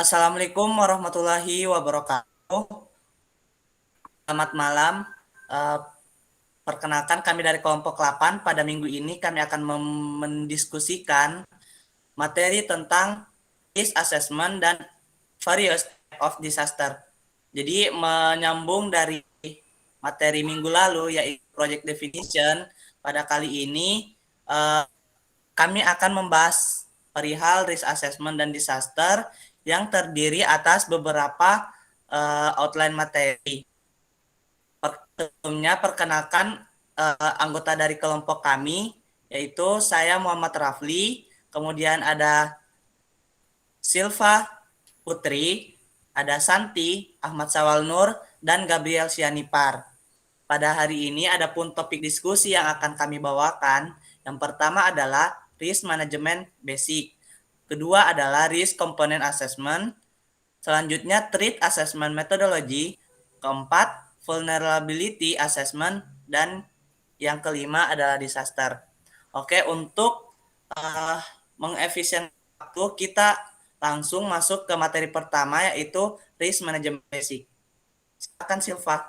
Assalamualaikum warahmatullahi wabarakatuh. Selamat malam. Eh, Perkenalkan kami dari kelompok 8. Pada minggu ini kami akan mendiskusikan materi tentang risk assessment dan various type of disaster. Jadi menyambung dari materi minggu lalu yaitu project definition, pada kali ini eh, kami akan membahas perihal risk assessment dan disaster yang terdiri atas beberapa outline materi. Sebelumnya perkenalkan anggota dari kelompok kami, yaitu saya Muhammad Rafli, kemudian ada Silva Putri, ada Santi, Ahmad Sawal Nur, dan Gabriel Sianipar. Pada hari ini ada pun topik diskusi yang akan kami bawakan. Yang pertama adalah risk management basic. Kedua adalah risk component assessment. Selanjutnya threat assessment methodology. Keempat, vulnerability assessment. Dan yang kelima adalah disaster. Oke, untuk mengefisien waktu, kita langsung masuk ke materi pertama yaitu risk management basic. Silakan Silva.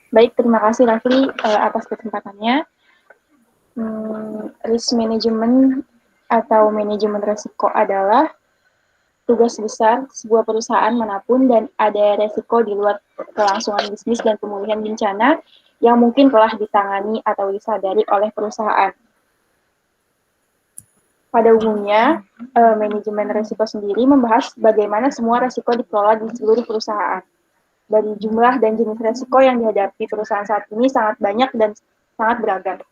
Baik, terima kasih Rafli atas kesempatannya. Risk management atau manajemen risiko adalah tugas besar sebuah perusahaan manapun dan ada risiko di luar kelangsungan bisnis dan pemulihan bencana yang mungkin telah ditangani atau disadari oleh perusahaan. Pada umumnya, manajemen risiko sendiri membahas bagaimana semua risiko dikelola di seluruh perusahaan. Dari jumlah dan jenis risiko yang dihadapi perusahaan saat ini sangat banyak dan sangat beragam.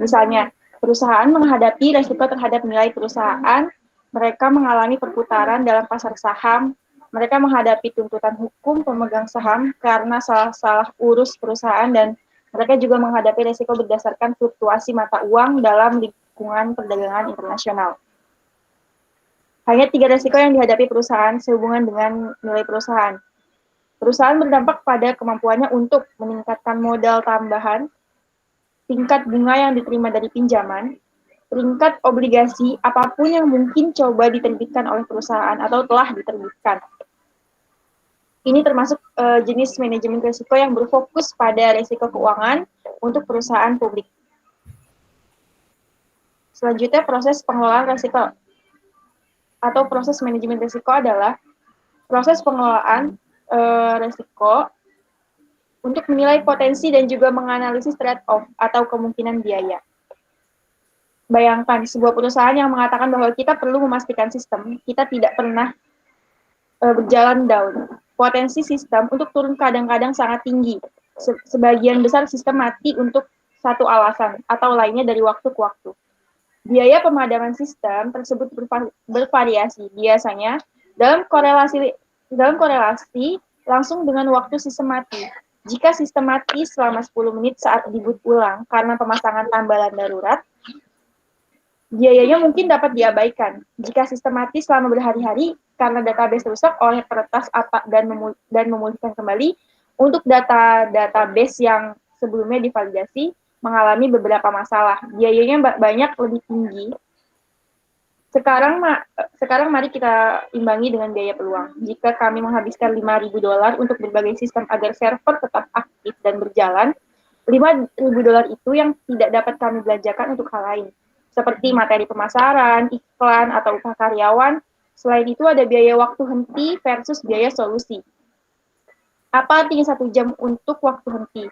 Misalnya, perusahaan menghadapi risiko terhadap nilai perusahaan, mereka mengalami perputaran dalam pasar saham, mereka menghadapi tuntutan hukum pemegang saham karena salah-salah urus perusahaan, dan mereka juga menghadapi risiko berdasarkan fluktuasi mata uang dalam lingkungan perdagangan internasional. Hanya 3 risiko yang dihadapi perusahaan sehubungan dengan nilai perusahaan. Perusahaan berdampak pada kemampuannya untuk meningkatkan modal tambahan, tingkat bunga yang diterima dari pinjaman, tingkat obligasi apapun yang mungkin coba diterbitkan oleh perusahaan atau telah diterbitkan. Ini termasuk jenis manajemen risiko yang berfokus pada risiko keuangan untuk perusahaan publik. Selanjutnya, proses pengelolaan risiko atau proses manajemen risiko adalah proses pengelolaan risiko untuk menilai potensi dan juga menganalisis trade-off atau kemungkinan biaya. Bayangkan sebuah perusahaan yang mengatakan bahwa kita perlu memastikan sistem, kita tidak pernah berjalan down. Potensi sistem untuk turun kadang-kadang sangat tinggi. Sebagian besar sistem mati untuk satu alasan atau lainnya dari waktu ke waktu. Biaya pemadaman sistem tersebut bervariasi. Biasanya dalam korelasi langsung dengan waktu sistem mati. Jika sistem mati selama 10 menit saat diboot ulang karena pemasangan tambalan darurat, biayanya mungkin dapat diabaikan. Jika sistem mati selama berhari-hari karena database rusak oleh peretas dan memulihkan kembali, untuk database yang sebelumnya divalidasi mengalami beberapa masalah. Biayanya banyak lebih tinggi. Sekarang mari kita imbangi dengan biaya peluang. Jika kami menghabiskan $5.000 untuk berbagai sistem agar server tetap aktif dan berjalan, $5.000 itu yang tidak dapat kami belanjakan untuk hal lain, seperti materi pemasaran, iklan, atau upah karyawan. Selain itu ada biaya waktu henti versus biaya solusi. Apa artinya 1 jam untuk waktu henti?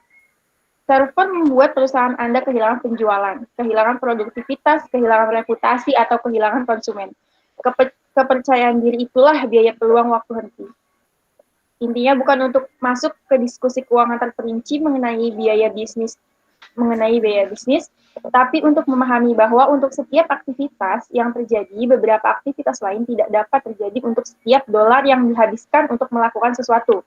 Server membuat perusahaan Anda kehilangan penjualan, kehilangan produktivitas, kehilangan reputasi, atau kehilangan konsumen. Kepercayaan diri itulah biaya peluang waktu henti. Intinya bukan untuk masuk ke diskusi keuangan terperinci mengenai biaya bisnis, tapi untuk memahami bahwa untuk setiap aktivitas yang terjadi, beberapa aktivitas lain tidak dapat terjadi untuk setiap dolar yang dihabiskan untuk melakukan sesuatu.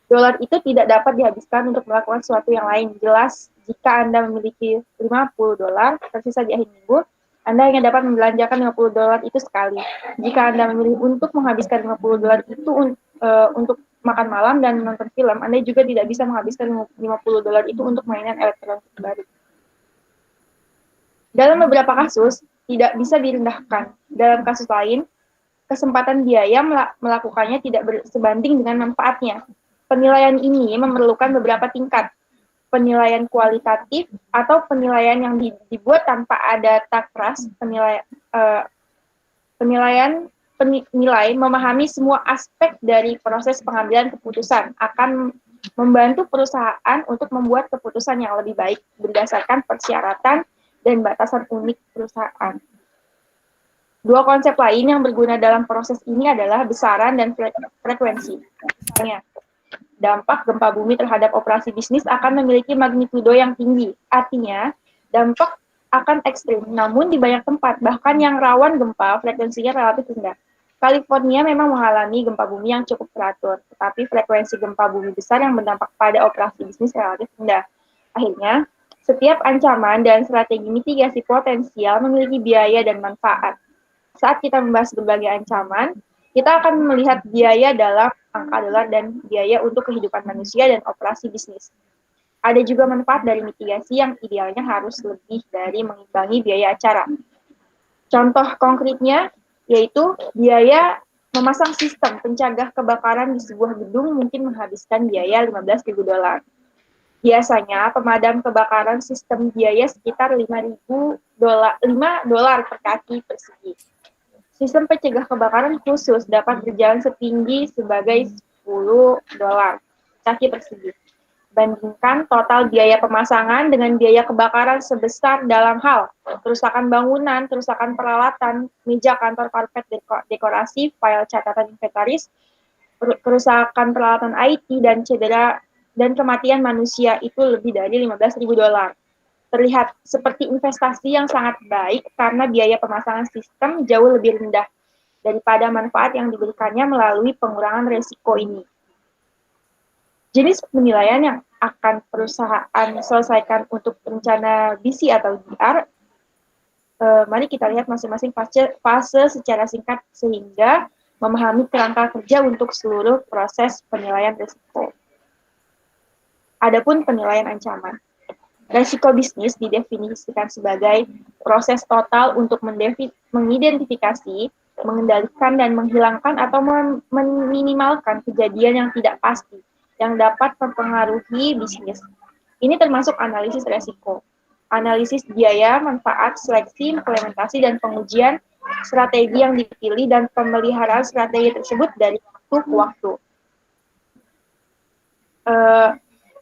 Dolar itu tidak dapat dihabiskan untuk melakukan sesuatu yang lain. Jelas, jika Anda memiliki $50 tersisa di akhir minggu, Anda hanya dapat membelanjakan $50 itu sekali. Jika Anda memilih untuk menghabiskan $50 itu untuk makan malam dan menonton film, Anda juga tidak bisa menghabiskan $50 itu untuk mainan elektronik baru. Dalam beberapa kasus, tidak bisa direndahkan. Dalam kasus lain, kesempatan biaya melakukannya tidak sebanding dengan manfaatnya. Penilaian ini memerlukan beberapa tingkat. Penilaian kualitatif atau penilaian yang dibuat tanpa ada takras, penilai memahami semua aspek dari proses pengambilan keputusan akan membantu perusahaan untuk membuat keputusan yang lebih baik berdasarkan persyaratan dan batasan unik perusahaan. Dua konsep lain yang berguna dalam proses ini adalah besaran dan frekuensi. Misalnya, dampak gempa bumi terhadap operasi bisnis akan memiliki magnitudo yang tinggi. Artinya, dampak akan ekstrim. Namun di banyak tempat, bahkan yang rawan gempa, frekuensinya relatif rendah. California memang mengalami gempa bumi yang cukup teratur, tetapi frekuensi gempa bumi besar yang berdampak pada operasi bisnis relatif rendah. Akhirnya, setiap ancaman dan strategi mitigasi potensial memiliki biaya dan manfaat. Saat kita membahas berbagai ancaman, kita akan melihat biaya dalam angka dolar dan biaya untuk kehidupan manusia dan operasi bisnis. Ada juga manfaat dari mitigasi yang idealnya harus lebih dari mengimbangi biaya acara. Contoh konkretnya yaitu biaya memasang sistem pencegah kebakaran di sebuah gedung mungkin menghabiskan biaya $15.000. Biasanya pemadam kebakaran sistem biaya sekitar $5 per kaki persegi. Sistem pencegah kebakaran khusus dapat berjalan setinggi sebagai $10 kaki persegi. Bandingkan total biaya pemasangan dengan biaya kebakaran sebesar dalam hal kerusakan bangunan, kerusakan peralatan, meja kantor, karpet, dekorasi, file catatan inventaris, kerusakan peralatan IT, dan cedera dan kematian manusia itu lebih dari $15.000. Terlihat seperti investasi yang sangat baik karena biaya pemasangan sistem jauh lebih rendah daripada manfaat yang diberikannya melalui pengurangan resiko ini. Jenis penilaian yang akan perusahaan selesaikan untuk rencana BC atau DR, mari kita lihat masing-masing fase secara singkat sehingga memahami kerangka kerja untuk seluruh proses penilaian risiko. Adapun penilaian ancaman. Risiko bisnis didefinisikan sebagai proses total untuk mengidentifikasi, mengendalikan, dan menghilangkan atau meminimalkan kejadian yang tidak pasti yang dapat mempengaruhi bisnis. Ini termasuk analisis risiko, analisis biaya, manfaat, seleksi, implementasi, dan pengujian strategi yang dipilih dan pemeliharaan strategi tersebut dari waktu ke waktu.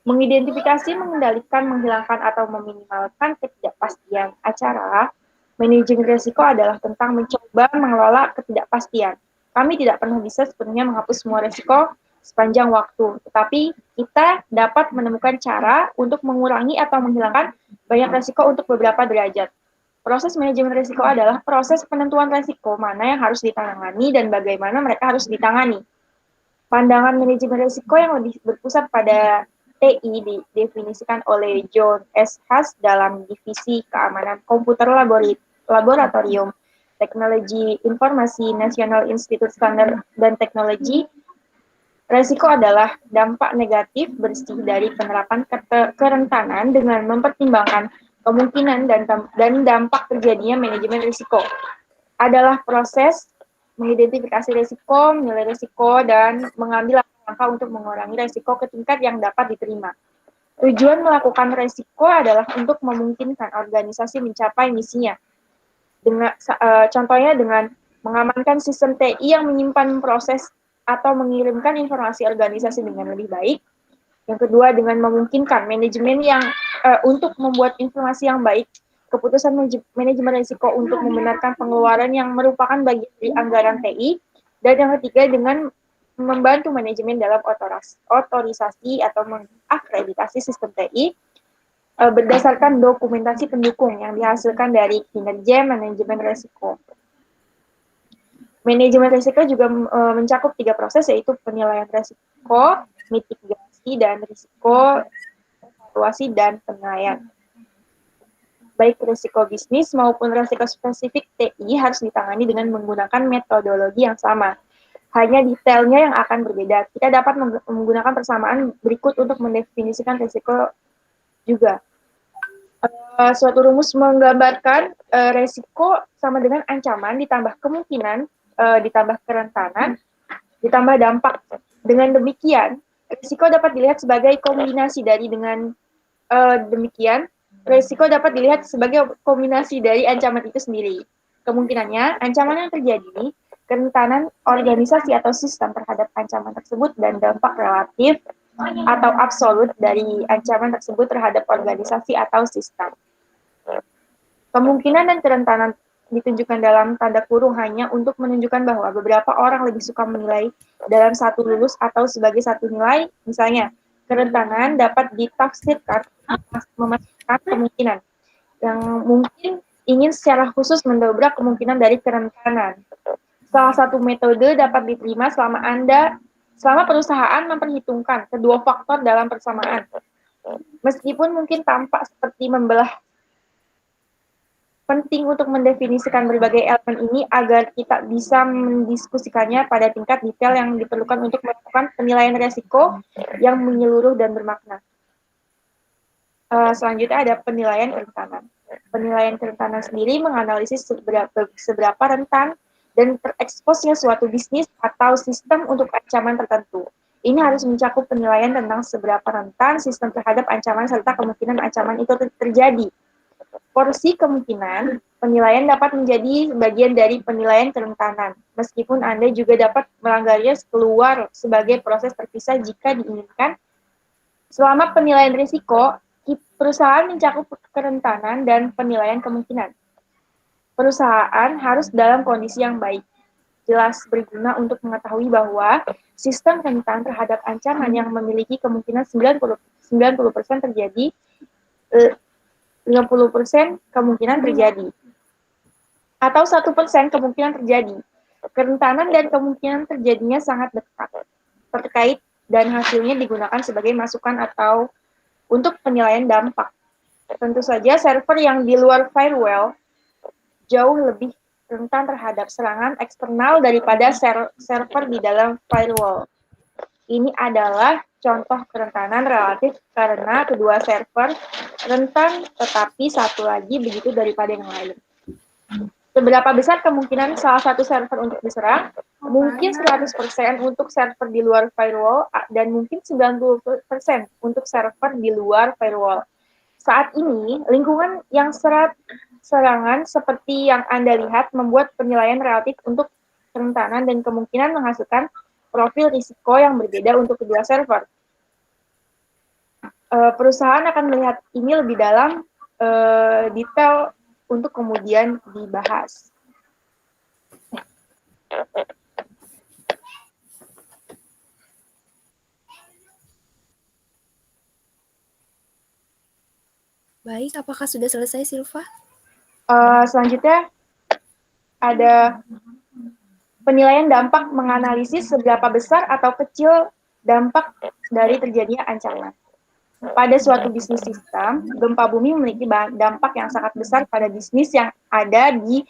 Mengidentifikasi, mengendalikan, menghilangkan, atau meminimalkan ketidakpastian acara, manajemen risiko adalah tentang mencoba mengelola ketidakpastian. Kami tidak pernah bisa sepenuhnya menghapus semua risiko sepanjang waktu, tetapi kita dapat menemukan cara untuk mengurangi atau menghilangkan banyak risiko untuk beberapa derajat. Proses manajemen risiko adalah proses penentuan risiko mana yang harus ditangani dan bagaimana mereka harus ditangani. Pandangan manajemen risiko yang lebih berpusat pada TI didefinisikan oleh John S. Haas dalam divisi keamanan komputer laboratorium Teknologi Informasi National Institute Standard dan Teknologi. Risiko adalah dampak negatif bersih dari penerapan kerentanan dengan mempertimbangkan kemungkinan dan dampak terjadinya manajemen risiko. Adalah proses mengidentifikasi risiko, menilai risiko, dan mengambil langkah untuk mengurangi risiko ke tingkat yang dapat diterima. Tujuan melakukan risiko adalah untuk memungkinkan organisasi mencapai misinya. Contohnya dengan mengamankan sistem TI yang menyimpan proses atau mengirimkan informasi organisasi dengan lebih baik. Yang kedua, dengan memungkinkan manajemen yang untuk membuat informasi yang baik, keputusan manajemen risiko untuk membenarkan pengeluaran yang merupakan bagian dari anggaran TI. Dan yang ketiga, dengan membantu manajemen dalam otorisasi atau mengakreditasi sistem TI berdasarkan dokumentasi pendukung yang dihasilkan dari kinerja manajemen risiko. Manajemen risiko juga mencakup 3 proses, yaitu penilaian risiko, mitigasi, dan risiko, evaluasi, dan penilaian. Baik risiko bisnis maupun risiko spesifik TI harus ditangani dengan menggunakan metodologi yang sama. Hanya detailnya yang akan berbeda. Kita dapat menggunakan persamaan berikut untuk mendefinisikan risiko juga. Suatu rumus menggambarkan resiko sama dengan ancaman ditambah kemungkinan ditambah kerentanan ditambah dampak. Dengan demikian, resiko dapat dilihat sebagai kombinasi dari demikian, resiko dapat dilihat sebagai kombinasi dari ancaman itu sendiri. Kemungkinannya, ancaman yang terjadi, kerentanan organisasi atau sistem terhadap ancaman tersebut, dan dampak relatif atau absolut dari ancaman tersebut terhadap organisasi atau sistem. Kemungkinan dan kerentanan ditunjukkan dalam tanda kurung hanya untuk menunjukkan bahwa beberapa orang lebih suka menilai dalam satu lulus atau sebagai satu nilai. Misalnya, kerentanan dapat ditafsirkan memasukkan kemungkinan yang mungkin ingin secara khusus mendobrak kemungkinan dari kerentanan. Salah satu metode dapat diterima selama perusahaan memperhitungkan kedua faktor dalam persamaan. Meskipun mungkin tampak seperti membelah, penting untuk mendefinisikan berbagai elemen ini agar kita bisa mendiskusikannya pada tingkat detail yang diperlukan untuk melakukan penilaian risiko yang menyeluruh dan bermakna. Selanjutnya ada penilaian kerentanan. Penilaian kerentanan sendiri menganalisis seberapa rentan dan tereksposnya suatu bisnis atau sistem untuk ancaman tertentu. Ini harus mencakup penilaian tentang seberapa rentan sistem terhadap ancaman serta kemungkinan ancaman itu terjadi. Porsi kemungkinan, penilaian dapat menjadi bagian dari penilaian kerentanan, meskipun Anda juga dapat melanggarnya keluar sebagai proses terpisah jika diinginkan. Selama penilaian risiko, perusahaan mencakup kerentanan dan penilaian kemungkinan. Perusahaan harus dalam kondisi yang baik, jelas berguna untuk mengetahui bahwa sistem rentan terhadap ancaman yang memiliki kemungkinan 90% terjadi, 50% kemungkinan terjadi, atau 1% kemungkinan terjadi. Kerentanan dan kemungkinan terjadinya sangat dekat, terkait, dan hasilnya digunakan sebagai masukan atau untuk penilaian dampak. Tentu saja server yang di luar firewall jauh lebih rentan terhadap serangan eksternal daripada server di dalam firewall. Ini adalah contoh kerentanan relatif karena kedua server rentan, tetapi satu lagi begitu daripada yang lain. Seberapa besar kemungkinan salah satu server untuk diserang? Mungkin 100% untuk server di luar firewall dan mungkin 90% untuk server di luar firewall. Saat ini, lingkungan yang serangan seperti yang Anda lihat membuat penilaian relatif untuk kerentanan dan kemungkinan menghasilkan profil risiko yang berbeda untuk kedua server. Perusahaan akan melihat ini lebih dalam detail untuk kemudian dibahas. Baik, apakah sudah selesai, Silva? Selanjutnya ada penilaian dampak, menganalisis seberapa besar atau kecil dampak dari terjadinya ancaman. Pada suatu bisnis sistem, gempa bumi memiliki dampak yang sangat besar pada bisnis yang ada di